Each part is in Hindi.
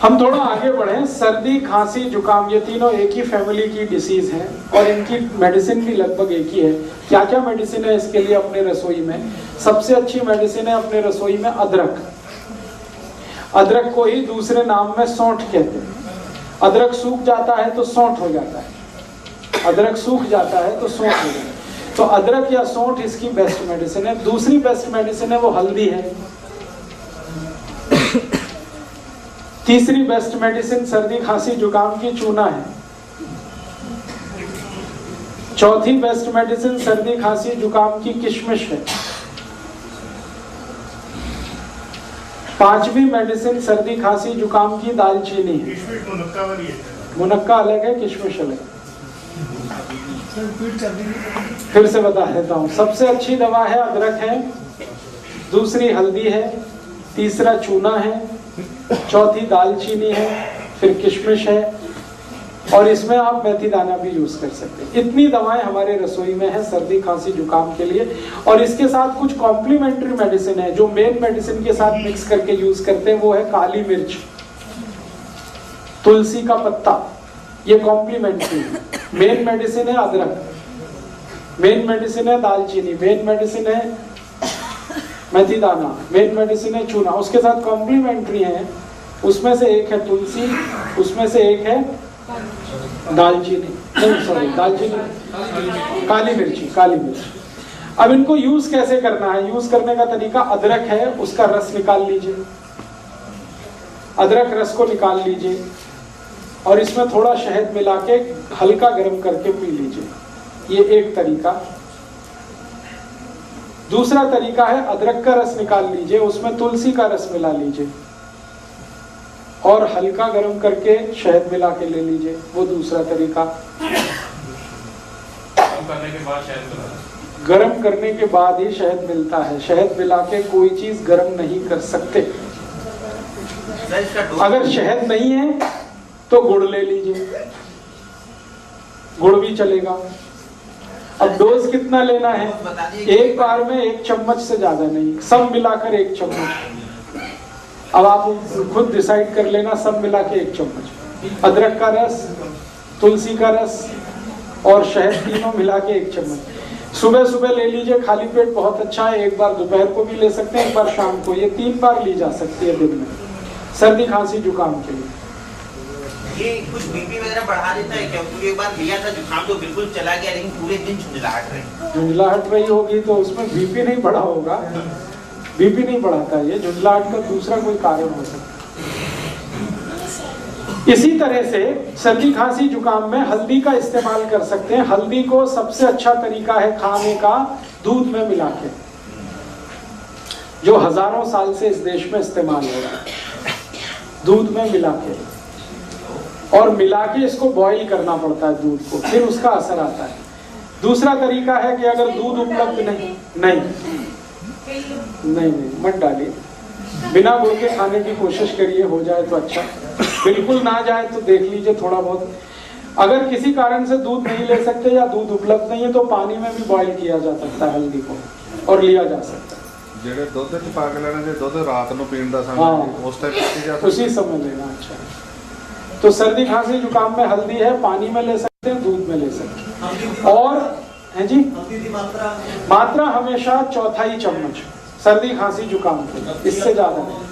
हम थोड़ा आगे बढ़े। सर्दी, खांसी, जुकाम ये तीनों एक ही फैमिली की डिसीज हैं और इनकी मेडिसिन भी लगभग एक ही है। क्या क्या मेडिसिन है इसके लिए अपने रसोई में? सबसे अच्छी मेडिसिन है अपने रसोई में अदरक। अदरक को ही दूसरे नाम में सौंठ कहते हैं। अदरक सूख जाता है तो सौंठ हो जाता है, अदरक सूख जाता है तो सौंठ हो जाता है। तो अदरक या सौंठ इसकी बेस्ट मेडिसिन है। दूसरी बेस्ट मेडिसिन है वो हल्दी है। तीसरी बेस्ट मेडिसिन सर्दी, खांसी, जुकाम की चूना है। चौथी बेस्ट मेडिसिन सर्दी, खांसी, जुकाम की किशमिश है। पांचवी मेडिसिन सर्दी, खांसी, जुकाम की दालचीनी है। मुनक्का अलग है, किशमिश अलग है। फिर से बता देता हूँ। सबसे अच्छी दवा है अदरक है, दूसरी हल्दी है, तीसरा चूना है, चौथी दालचीनी है, फिर किशमिश है और इसमें आप मेथी दाना भी यूज कर सकते हैं। इतनी दवाएं हमारे रसोई में है सर्दी, खांसी, जुकाम के लिए। और इसके साथ कुछ कॉम्प्लीमेंट्री मेडिसिन है जो मेन मेडिसिन के साथ मिक्स करके यूज करते हैं। वो है काली मिर्च, तुलसी का पत्ता, ये कॉम्प्लीमेंट्री है। मेन मेडिसिन है अदरक, मेन मेडिसिन है दालचीनी, मेन मेडिसिन है मेथी दाना, मेन मेडिसिन है चूना। उसके साथ कॉम्प्लीमेंट्री है, उसमें से एक है तुलसी, उसमें से एक है दालचीनी, नहीं सॉरी दालचीनी, काली मिर्ची, काली मिर्च। अब इनको यूज कैसे करना है? यूज करने का तरीका, अदरक है उसका रस निकाल लीजिए, अदरक रस को निकाल लीजिए और इसमें थोड़ा शहद मिला के हल्का गर्म करके पी लीजिए। ये एक तरीका। दूसरा तरीका है अदरक का रस निकाल लीजिए, उसमें तुलसी का रस मिला लीजिए और हल्का गर्म करके शहद मिला के ले लीजिए। वो दूसरा तरीका। गर्म करने के बाद ही शहद मिलता है, शहद मिला के कोई चीज गर्म नहीं कर सकते। अगर शहद नहीं है तो गुड़ ले लीजिए, गुड़ भी चलेगा। अब डोज कितना लेना है? एक बार में 1 चम्मच से ज्यादा नहीं, सब मिलाकर 1 चम्मच। अब आप खुद डिसाइड कर लेना, सब मिला के 1 चम्मच। अदरक का रस, तुलसी का रस और शहद तीनों मिला के 1 चम्मच। सुबह सुबह ले लीजिए, खाली पेट बहुत अच्छा है। एक बार दोपहर को भी ले सकते हैं, एक बार शाम को। ये 3 बार ली जा सकती है दिन में, सर्दी, खांसी, जुकाम के लिए। ये कुछ बीपी वगैरह बढ़ा देता है क्या? क्योंकि एक बार लिया था जुकाम तो बिल्कुल चला गया, लेकिन पूरे दिन झुंझलाहट रही। झुंझलाहट रही होगी तो उसमें बीपी नहीं बढ़ा होगा। बीपी नहीं बढ़ाता, ये झुंझलाहट का दूसरा कोई कारण हो सकता है। इसी तरह से सर्दी, खांसी, जुकाम में हल्दी का इस्तेमाल कर सकते हैं। हल्दी को सबसे अच्छा तरीका है खाने का दूध में मिला के, जो हजारों साल से इस देश में इस्तेमाल हो रहा है। दूध में मिला के और मिला के इसको बॉईल करना पड़ता है दूध को, फिर उसका असर आता है। दूसरा तरीका है कि अगर दूध उपलब्ध नहीं मत डालिए, बिना गुड़ के खाने की कोशिश करिए, हो जाए तो अच्छा, बिल्कुल ना जाए तो देख लीजिए थोड़ा बहुत। अगर किसी कारण से दूध नहीं ले सकते या दूध उपलब्ध नहीं है तो पानी में भी बॉईल किया जा सकता है हल्दी को और लिया जा सकता है। ਜਿਹੜੇ ਦੁੱਧ ਚ ਪਾ ਕੇ ਲੈਣਾ, ਜੇ ਦੁੱਧ ਰਾਤ ਨੂੰ ਪੀਣ ਦਾ समय उस टाइप पी जा सकता, उसी समय लेना। अच्छा, तो सर्दी, खांसी, जुकाम में हल्दी है, पानी में ले सकते हैं, दूध में ले सकते हैं। और है जी, मात्रा हमेशा 1/4 चम्मच सर्दी, खांसी, जुकाम के, इससे ज्यादा नहीं।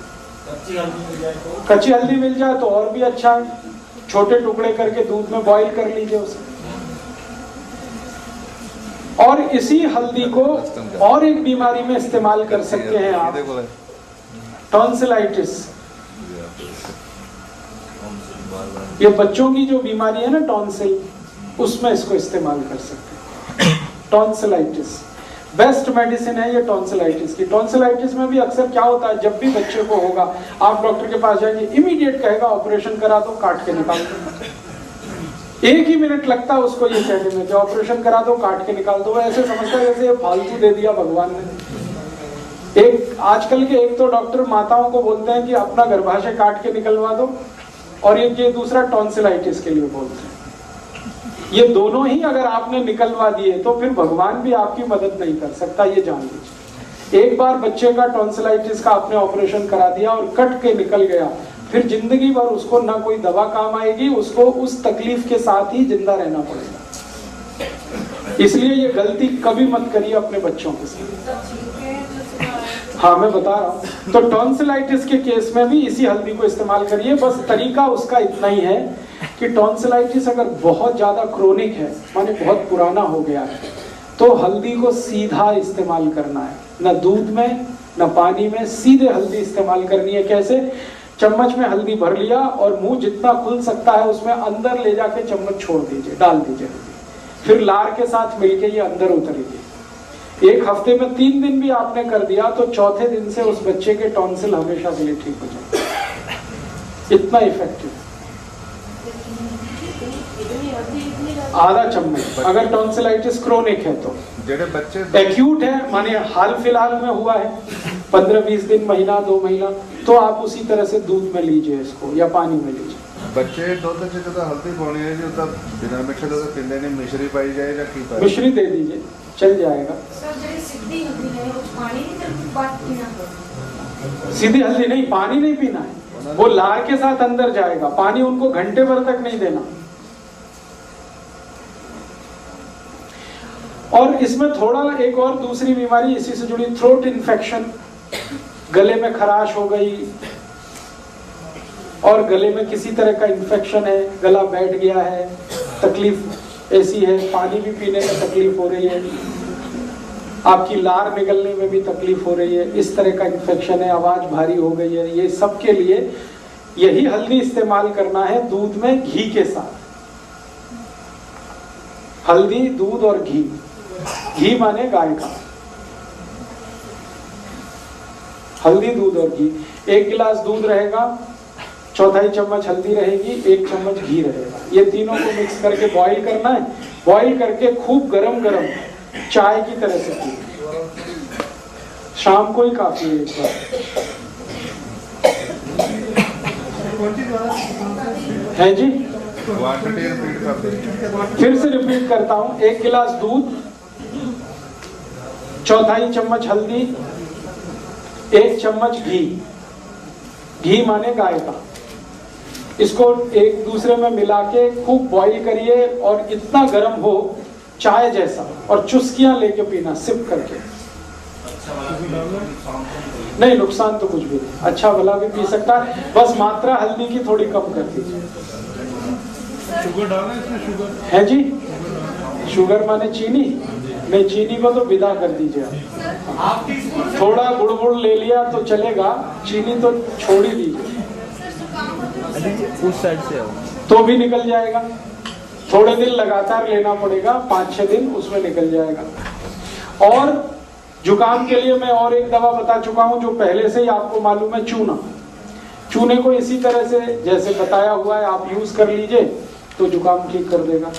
कच्ची हल्दी मिल जाए तो और भी अच्छा है। छोटे टुकड़े करके दूध में बॉईल कर लीजिए उसे। और इसी हल्दी को और एक बीमारी में इस्तेमाल कर सकते हैं आप, टॉन्सिलाइटिस। ये बच्चों की जो बीमारी है ना टॉन्सिल, उसमें इसको इस्तेमाल कर सकते हैं। टॉन्सिलाइटिस बेस्ट मेडिसिन है ये टॉन्सिलाइटिस की। टॉन्सिलाइटिस में भी अक्सर क्या होता है, जब भी बच्चे को होगा आप डॉक्टर के पास जाएंगे, इमीडिएट कहेगा ऑपरेशन करा दो, काट के निकाल दो। 1 ही मिनट लगता है उसको ये कहने में कि ऑपरेशन करा दो, काट के निकाल दो। ऐसे समझता है जैसे ये फालतू दे दिया भगवान ने। एक आजकल के एक तो डॉक्टर माताओं को बोलते हैं कि अपना गर्भाशय काट के निकलवा दो, और ये दूसरा टॉन्सिलाइटिस के लिए बोलते हैं। ये दोनों ही अगर आपने निकलवा दिए तो फिर भगवान भी आपकी मदद नहीं कर सकता, ये जान लीजिए। एक बार बच्चे का टॉन्सिलाइटिस का आपने ऑपरेशन करा दिया और कट के निकल गया, फिर जिंदगी भर उसको ना कोई दवा काम आएगी, उसको उस तकलीफ के साथ ही जिंदा रहना पड़ेगा। इसलिए ये गलती कभी मत करिए अपने बच्चों के साथ। हाँ मैं बता रहा हूँ। तो टॉन्सिलाइटिस के केस में भी इसी हल्दी को इस्तेमाल करिए। बस तरीका उसका इतना ही है कि टॉन्सिलाइटिस अगर बहुत ज्यादा क्रोनिक है, माने बहुत पुराना हो गया है, तो हल्दी को सीधा इस्तेमाल करना है, न दूध में न पानी में, सीधे हल्दी इस्तेमाल करनी है। कैसे? चम्मच में हल्दी भर लिया और मुंह जितना खुल सकता है उसमें अंदर ले जाके चम्मच छोड़ दीजिए, डाल दीजिए हल्दी, फिर लार के साथ मिलके ये अंदर उतरेगी। एक हफ्ते में 3 दिन भी आपने कर दिया तो चौथे दिन से उस बच्चे के टॉन्सिल हमेशा के लिए ठीक हो जाए। इतना इफेक्टिव। आधा चम्मच अगर टॉन्सिलाइटिस क्रोनिक है तो। जेडे बच्चे एक्यूट है, माने हाल फिलहाल में हुआ है 15-20 दिन, महीना 2 महीना, तो आप उसी तरह से दूध में लीजिए इसको या पानी में लीजिए। बच्चे दूध च जो हल्दी पानी है जो तब बिना मिक्स तो पींदे नहीं, मिश्री पाई जाए या की पाई? मिश्री दे दीजिए, चल जाएगा। सीधी हल्दी नहीं, पानी नहीं पीना है, वो लार के साथ अंदर जाएगा। पानी उनको घंटे भर तक नहीं देना। और इसमें थोड़ा एक और दूसरी बीमारी इसी से जुड़ी, थ्रोट इन्फेक्शन, गले में खराश हो गई और गले में किसी तरह का इन्फेक्शन है, गला बैठ गया है, तकलीफ ऐसी है, पानी भी पीने में तकलीफ हो रही है, आपकी लार निकलने में भी तकलीफ हो रही है, इस तरह का इन्फेक्शन है, आवाज भारी हो गई है, ये सब के लिए यही हल्दी इस्तेमाल करना है दूध में घी के साथ। हल्दी, दूध और घी। घी माने गाय का। हल्दी, दूध और घी। 1 गिलास दूध रहेगा, 1/4 चम्मच हल्दी रहेगी, 1 चम्मच घी रहेगा। ये तीनों को मिक्स करके बॉईल करना है। बॉईल करके खूब गरम गरम चाय की तरह से पीना। शाम को ही काफी है एक बार। है जी, फिर से रिपीट करता हूं। 1 गिलास दूध, 1/4 चम्मच हल्दी, 1 चम्मच घी। घी माने गाय का। इसको एक दूसरे में मिला के खूब बॉईल करिए और इतना गर्म हो चाय जैसा, और चुस्कियां लेके पीना, सिप करके। नहीं, नुकसान तो कुछ भी नहीं, अच्छा भला भी पी सकता है, बस मात्रा हल्दी की थोड़ी कम कर दीजिए। शुगर डालना है इसमें? शुगर है जी, शुगर माने चीनी? नहीं, चीनी को तो विदा कर दीजिए आप। थोड़ा गुड़ ले लिया तो चलेगा, चीनी तो छोड़ ही दीजिए। उस साइड से तो भी निकल जाएगा। थोड़े दिन लगातार लेना पड़ेगा, 5-6 दिन उसमें निकल जाएगा। और जुकाम के लिए मैं और एक दवा बता चुका हूं जो पहले से ही आपको मालूम है, चूना। चूने को इसी तरह से जैसे बताया हुआ है आप यूज कर लीजिए तो जुकाम ठीक कर देगा।